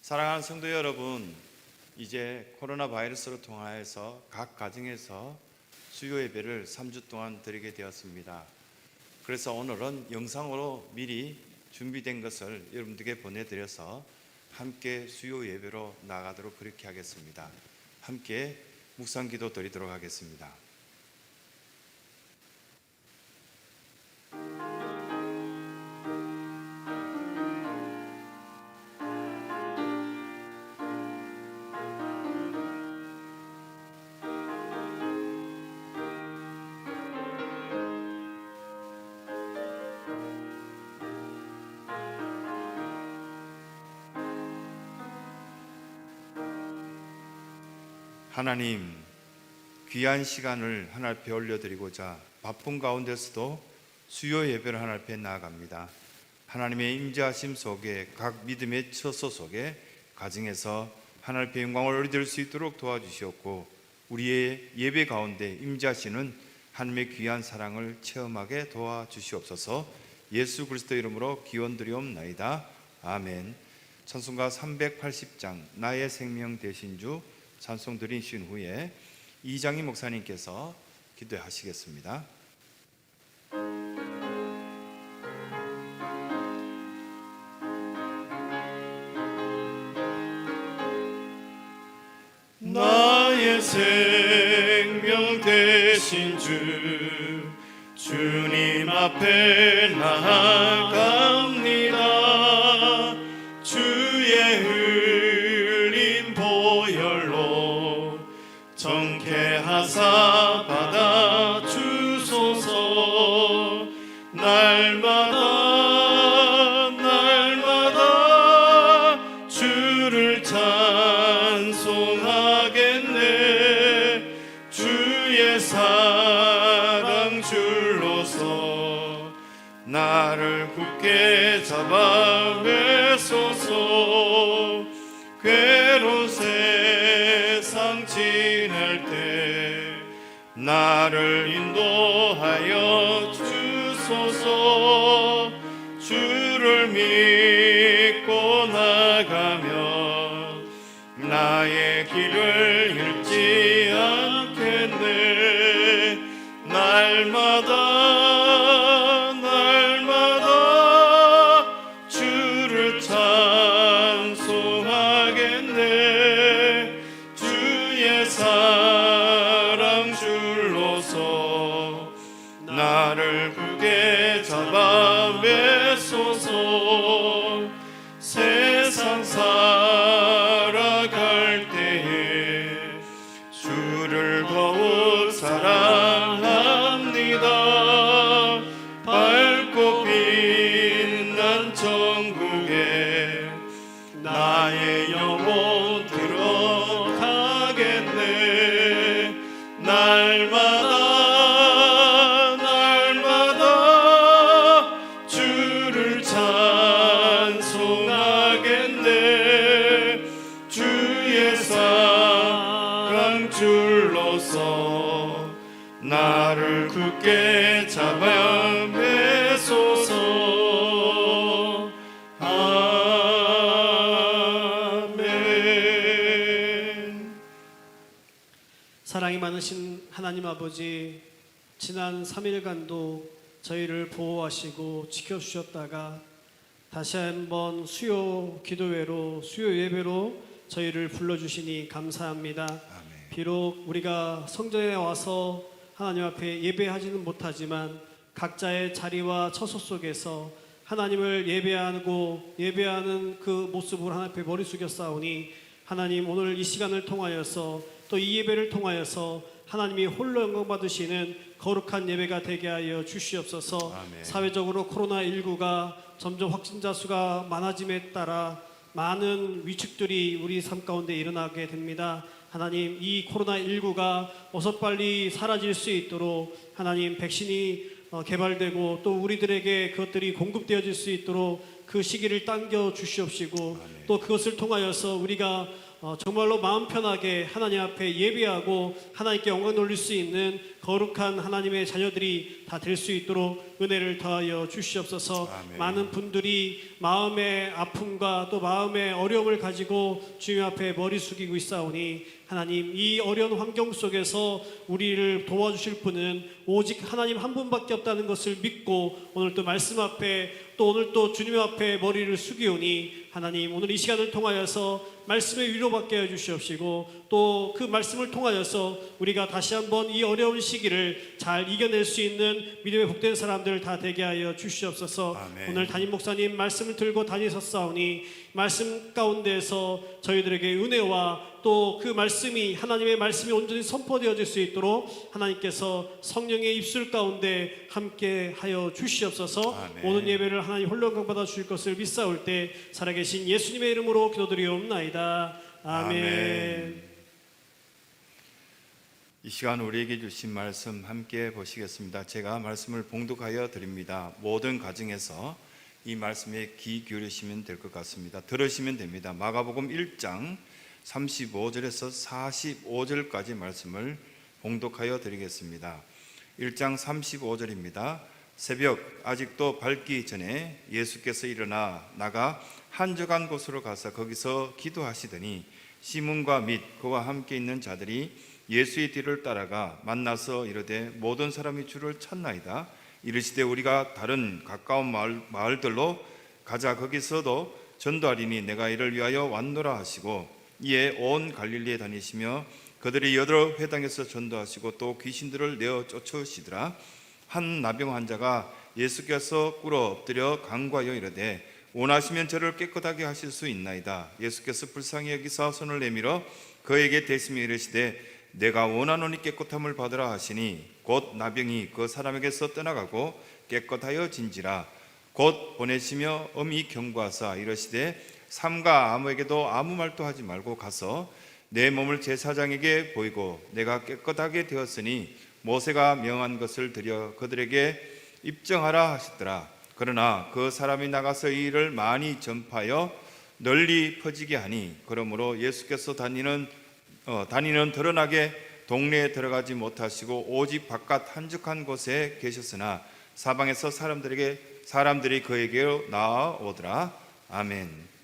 사랑하는 성도 여러분, 이제 코로나 바이러스로 통하여서 각 가정에서 수요 예배를 3주 동안 드리게 되었습니다. 그래서 오늘은 영상으로 미리 준비된 것을 여러분들께 보내드려서 함께 수요 예배로 나가도록 그렇게 하겠습니다. 함께 묵상 기도 드리도록 하겠습니다. 하나님, 귀한 시간을 하나님 앞에 올려드리고자 바쁜 가운데서도 수요 예배를 하나님 앞에 나아갑니다. 하나님의 임재하심 속에 각 믿음의 처소 속에 가정에서 하나님 앞에 영광을 올려드릴 수 있도록 도와주시옵고, 우리의 예배 가운데 임재하시는 하나님의 귀한 사랑을 체험하게 도와주시옵소서. 예수 그리스도 이름으로 기원드리옵나이다. 아멘. 찬송가 380장 나의 생명 되신 주 찬송 드리신 후에 이장희 목사님께서 기도하시겠습니다. 나의 생명 되신 주님 앞에 나아갑니다. 주의 흘린 보혈로 정케하사 받아주소서. 날마다 주를 찬송하겠네. 주의 사랑 줄로서 나를 굳게 잡아 매소서. 괴로운 세상 지낼 때 나를 인도하여 주소서. 주를 믿고 나가면 나의 길을 잃지 않겠네. 날마다 주를 찬송하겠네. 주의 사랑 줄로서 나를 굳게 잡아 매소서. 세상 살아갈 때에 주를 더욱 사랑합니다. 밝고 빛난 천국에 나의 영혼 들어가겠네. 날마다 주를 찬송하겠네. 주의 사랑 줄로서 나를 굳게 잡아 매소서. 아멘. 사랑이 많으신 하나님 아버지, 지난 3일간도 저희를 보호하시고 지켜주셨다가 다시 한번 수요 기도회로, 수요 예배로 저희를 불러주시니 감사합니다. 아멘. 비록 우리가 성전에 와서 하나님 앞에 예배하지는 못하지만 각자의 자리와 처소 속에서 하나님을 예배하는 그 모습으로 하나님 앞에 머리 숙여 싸우니, 하나님 오늘 이 시간을 통하여서 또 이 예배를 통하여서 하나님이 홀로 영광 받으시는 거룩한 예배가 되게 하여 주시옵소서. 아멘. 사회적으로 코로나19가 점점 확진자 수가 많아짐에 따라 많은 위축들이 우리 삶 가운데 일어나게 됩니다. 하나님, 이 코로나19가 어서 빨리 사라질 수 있도록 하나님 백신이 개발되고 또 우리들에게 그것들이 공급되어질 수 있도록 그 시기를 당겨 주시옵시고, 또 그것을 통하여서 우리가 정말로 마음 편하게 하나님 앞에 예배하고 하나님께 영광 돌릴 수 있는 거룩한 하나님의 자녀들이 다 될 수 있도록 은혜를 더하여 주시옵소서. 아멘. 많은 분들이 마음의 아픔과 또 마음의 어려움을 가지고 주님 앞에 머리 숙이고 있사오니 하나님, 이 어려운 환경 속에서 우리를 도와주실 분은 오직 하나님 한 분밖에 없다는 것을 믿고 오늘 또 말씀 앞에 또 오늘 또 주님 앞에 머리를 숙이오니 하나님, 오늘 이 시간을 통하여서 말씀의 위로받게 해주시옵시고 또 그 말씀을 통하여서 우리가 다시 한번 이 어려운 시기를 잘 이겨낼 수 있는 믿음의 복된 사람들 다 되게 하여 주시옵소서. 아멘. 오늘 담임 목사님 말씀을 들고 다니셨사오니 말씀 가운데에서 저희들에게 은혜와 또 그 말씀이 하나님의 말씀이 온전히 선포되어질 수 있도록 하나님께서 성령의 입술 가운데 함께 하여 주시옵소서. 아멘. 오늘 예배를 하나님 홀로 영광 받아 주실 것을 믿사올 때 살아계신 예수님의 이름으로 기도드리옵나이다. 아멘. 이 시간 우리에게 주신 말씀 함께 보시겠습니다. 제가 말씀을 봉독하여 드립니다. 모든 가정에서 이 말씀에 귀 기울이시면 될 것 같습니다. 들으시면 됩니다. 마가복음 1장 35절에서 45절까지 말씀을 봉독하여 드리겠습니다. 1장 35절입니다. 새벽 아직도 밝기 전에 예수께서 일어나 나가 한적한 곳으로 가서 거기서 기도하시더니 시몬과 및 그와 함께 있는 자들이 예수의 뒤를 따라가 만나서 이르되 모든 사람이 주를 찾나이다. 이르시되 우리가 다른 가까운 마을들로 가자. 거기서도 전도하리니 내가 이를 위하여 왔노라 하시고 이에 온 갈릴리에 다니시며 그들이 여러 회당에서 전도하시고 또 귀신들을 내어 쫓으시더라. 한 나병 환자가 예수께서 꿇어 엎드려 간구하여 이르되 원하시면 저를 깨끗하게 하실 수 있나이다. 예수께서 불쌍히 여기사 손을 내밀어 그에게 대시며 이르시되 내가 원하노니 깨끗함을 받으라 하시니 곧 나병이 그 사람에게서 떠나가고 깨끗하여 진지라. 곧 보내시며 엄히 경고하사 이르시되 삼가 아무에게도 아무 말도 하지 말고 가서 내 몸을 제사장에게 보이고 내가 깨끗하게 되었으니 모세가 명한 것을 드려 그들에게 입증하라 하시더라. 그러나 그 사람이 나가서 이 일을 많이 전파하여 널리 퍼지게 하니 그러므로 예수께서 다니는 드러나게 동네에 들어가지 못하시고 오직 바깥 한적한 곳에 계셨으나 사방에서 사람들이 그에게로 나아오더라. 아멘.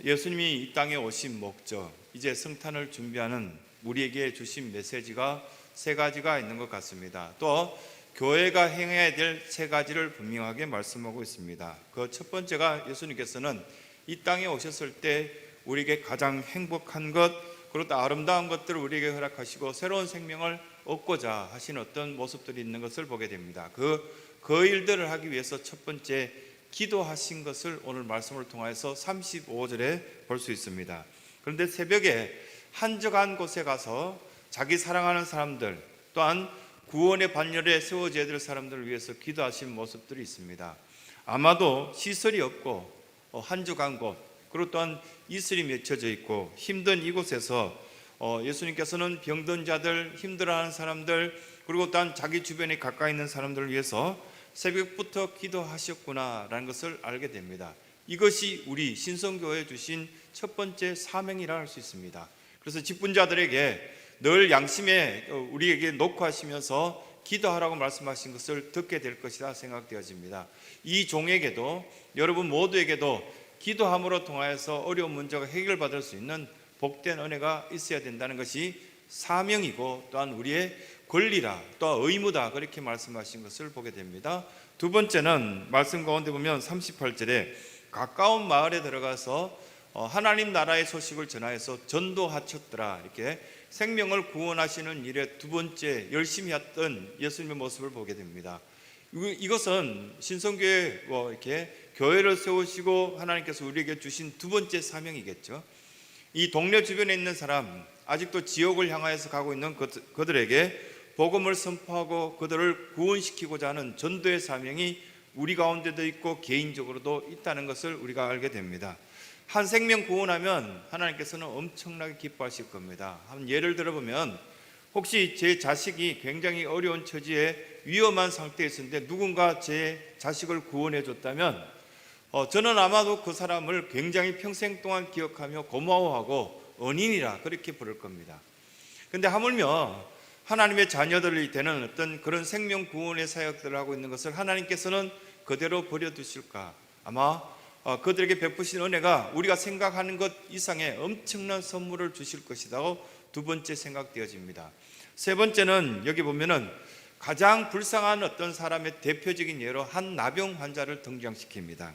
예수님이 이 땅에 오신 목적, 이제 성탄을 준비하는 우리에게 주신 메시지가 세 가지가 있는 것 같습니다. 또 교회가 행해야 될 세 가지를 분명하게 말씀하고 있습니다. 그 첫 번째가 예수님께서는 이 땅에 오셨을 때 우리에게 가장 행복한 것, 그리고 또 아름다운 것들을 우리에게 허락하시고 새로운 생명을 얻고자 하신 어떤 모습들이 있는 것을 보게 됩니다. 그 일들을 하기 위해서 첫 번째 기도하신 것을 오늘 말씀을 통해서 35절에 볼 수 있습니다. 그런데 새벽에 한적한 곳에 가서 자기 사랑하는 사람들 또한 구원의 반열에 세워져야 될 사람들을 위해서 기도하신 모습들이 있습니다. 아마도 시설이 없고 한적한 곳, 그리고 또한 이슬이 맺혀져 있고 힘든 이곳에서 예수님께서는 병든 자들, 힘들어하는 사람들, 그리고 또한 자기 주변에 가까이 있는 사람들을 위해서 새벽부터 기도하셨구나라는 것을 알게 됩니다. 이것이 우리 신성교회에 주신 첫 번째 사명이라 할 수 있습니다. 그래서 직분자들에게 늘 양심에 우리에게 놓고 하시면서 기도하라고 말씀하신 것을 듣게 될 것이라 생각되어집니다. 이 종에게도 여러분 모두에게도 기도함으로 통하여서 어려운 문제가 해결받을 수 있는 복된 은혜가 있어야 된다는 것이 사명이고 또한 우리의 권리라 또 의무다, 그렇게 말씀하신 것을 보게 됩니다. 두 번째는 말씀 가운데 보면 38절에 가까운 마을에 들어가서 하나님 나라의 소식을 전하여서 전도하셨더라, 이렇게 생명을 구원하시는 일에 두 번째 열심히 했던 예수님의 모습을 보게 됩니다. 이것은 신성교회 이렇게 교회를 세우시고 하나님께서 우리에게 주신 두 번째 사명이겠죠. 이 동네 주변에 있는 사람, 아직도 지옥을 향하여서 가고 있는 그들에게 복음을 선포하고 그들을 구원시키고자 하는 전도의 사명이 우리 가운데도 있고 개인적으로도 있다는 것을 우리가 알게 됩니다. 한 생명 구원하면 하나님께서는 엄청나게 기뻐하실 겁니다. 한 예를 들어보면 혹시 제 자식이 굉장히 어려운 처지에 위험한 상태에 있었는데 누군가 제 자식을 구원해 줬다면 저는 아마도 그 사람을 굉장히 평생 동안 기억하며 고마워하고 은인이라 그렇게 부를 겁니다. 근데 하물며 하나님의 자녀들이 되는 어떤 그런 생명 구원의 사역들을 하고 있는 것을 하나님께서는 그대로 버려두실까? 아마 그들에게 베푸신 은혜가 우리가 생각하는 것 이상의 엄청난 선물을 주실 것이라고 두 번째 생각되어집니다. 세 번째는 여기 보면은 가장 불쌍한 어떤 사람의 대표적인 예로 한 나병 환자를 등장시킵니다.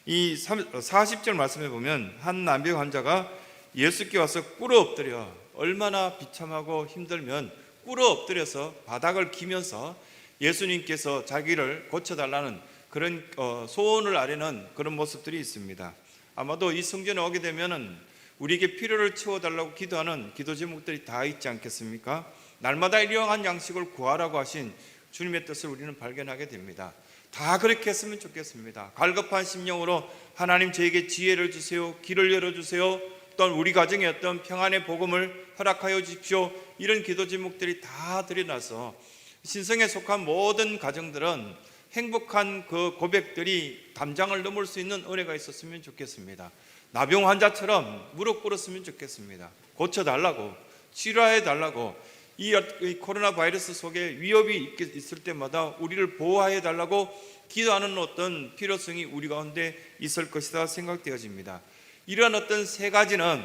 이 40절 말씀에 보면 한 나병 환자가 예수께 와서 꿇어 엎드려, 얼마나 비참하고 힘들면 꿇어 엎드려서 바닥을 기면서 예수님께서 자기를 고쳐달라는 그런 소원을 아뢰는 그런 모습들이 있습니다. 아마도 이 성전에 오게 되면은 우리에게 필요를 채워달라고 기도하는 기도 제목들이 다 있지 않겠습니까? 날마다 일용할 양식을 구하라고 하신 주님의 뜻을 우리는 발견하게 됩니다. 다 그렇게 했으면 좋겠습니다. 갈급한 심령으로 하나님 저에게 지혜를 주세요, 길을 열어주세요, 또는 우리 가정에 어떤 평안의 복음을 허락하여 주십시오, 이런 기도 제목들이 다 드러나서 신성에 속한 모든 가정들은 행복한 그 고백들이 담장을 넘을 수 있는 은혜가 있었으면 좋겠습니다. 나병 환자처럼 무릎 꿇었으면 좋겠습니다. 고쳐달라고, 치료해달라고, 이 코로나 바이러스 속에 위협이 있을 때마다 우리를 보호해 달라고 기도하는 어떤 필요성이 우리 가운데 있을 것이다 생각되어집니다. 이러한 어떤 세 가지는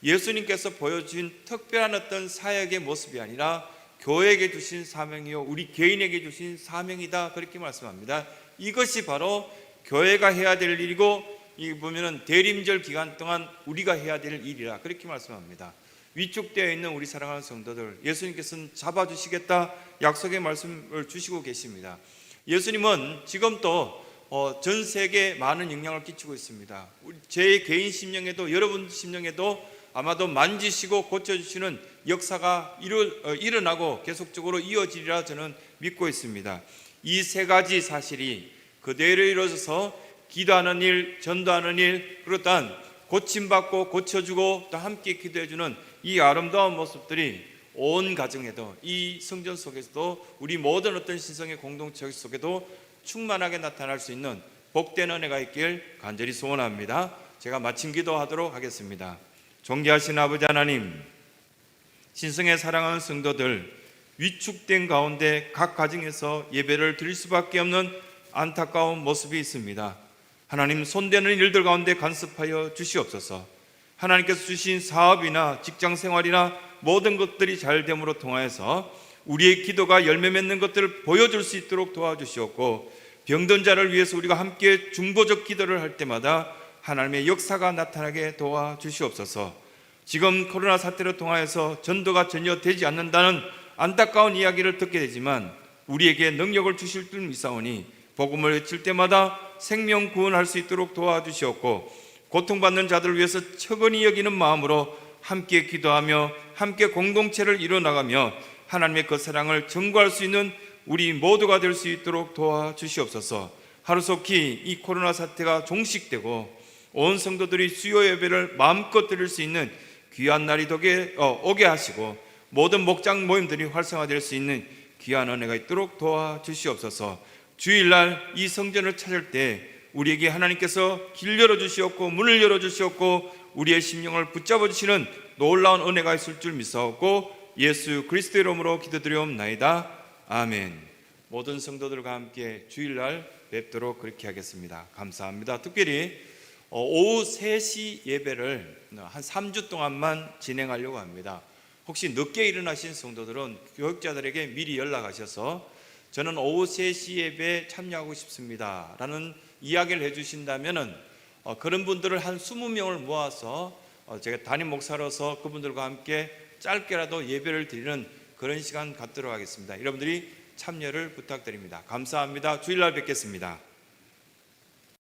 예수님께서 보여주신 특별한 어떤 사역의 모습이 아니라 교회에게 주신 사명이요, 우리 개인에게 주신 사명이다, 그렇게 말씀합니다. 이것이 바로 교회가 해야 될 일이고, 이 보면은 대림절 기간 동안 우리가 해야 될 일이라 그렇게 말씀합니다. 위축되어 있는 우리 사랑하는 성도들, 예수님께서는 잡아주시겠다 약속의 말씀을 주시고 계십니다. 예수님은 지금 또 전 세계에 많은 영향을 끼치고 있습니다. 제 개인 심령에도, 여러분 심령에도 아마도 만지시고 고쳐주시는 역사가 일어나고 계속적으로 이어지리라 저는 믿고 있습니다. 이 세 가지 사실이 그대로 이루어져서 기도하는 일, 전도하는 일, 그리고 또한 고침받고 고쳐주고 또 함께 기도해주는 이 아름다운 모습들이 온 가정에도, 이 성전 속에서도, 우리 모든 어떤 신성의 공동체 속에도 충만하게 나타날 수 있는 복된 은혜가 있길 간절히 소원합니다. 제가 마침 기도하도록 하겠습니다. 존귀하신 아버지 하나님, 신성의 사랑하는 성도들, 위축된 가운데 각 가정에서 예배를 드릴 수밖에 없는 안타까운 모습이 있습니다. 하나님, 손대는 일들 가운데 간섭하여 주시옵소서. 하나님께서 주신 사업이나 직장 생활이나 모든 것들이 잘됨으로 통하여서 우리의 기도가 열매 맺는 것들을 보여줄 수 있도록 도와주시옵고, 병든 자를 위해서 우리가 함께 중보적 기도를 할 때마다 하나님의 역사가 나타나게 도와주시옵소서. 지금 코로나 사태로 통하여서 전도가 전혀 되지 않는다는 안타까운 이야기를 듣게 되지만 우리에게 능력을 주실 줄 믿사오니 복음을 외칠 때마다 생명 구원할 수 있도록 도와주시옵고, 고통받는 자들을 위해서 처근히 여기는 마음으로 함께 기도하며 함께 공동체를 이뤄나가며 하나님의 그 사랑을 증거할 수 있는 우리 모두가 될 수 있도록 도와주시옵소서. 하루속히 이 코로나 사태가 종식되고 온 성도들이 수요 예배를 마음껏 드릴 수 있는 귀한 날이 오게 하시고, 모든 목장 모임들이 활성화될 수 있는 귀한 은혜가 있도록 도와주시옵소서. 주일날 이 성전을 찾을 때 우리에게 하나님께서 길 열어주시옵고 문을 열어주시옵고 우리의 심령을 붙잡아 주시는 놀라운 은혜가 있을 줄 믿사옵고, 예수 그리스도의 이름으로 기도드리옵나이다. 아멘. 모든 성도들과 함께 주일날 뵙도록 그렇게 하겠습니다. 감사합니다. 특별히 오후 3시 예배를 한 3주 동안만 진행하려고 합니다. 혹시 늦게 일어나신 성도들은 교육자들에게 미리 연락하셔서 저는 오후 3시 예배에 참여하고 싶습니다 라는 이야기를 해주신다면 그런 분들을 한 20명을 모아서 제가 담임 목사로서 그분들과 함께 짧게라도 예배를 드리는 그런 시간 갖도록 하겠습니다. 여러분들이 참여를 부탁드립니다. 감사합니다. 주일날 뵙겠습니다.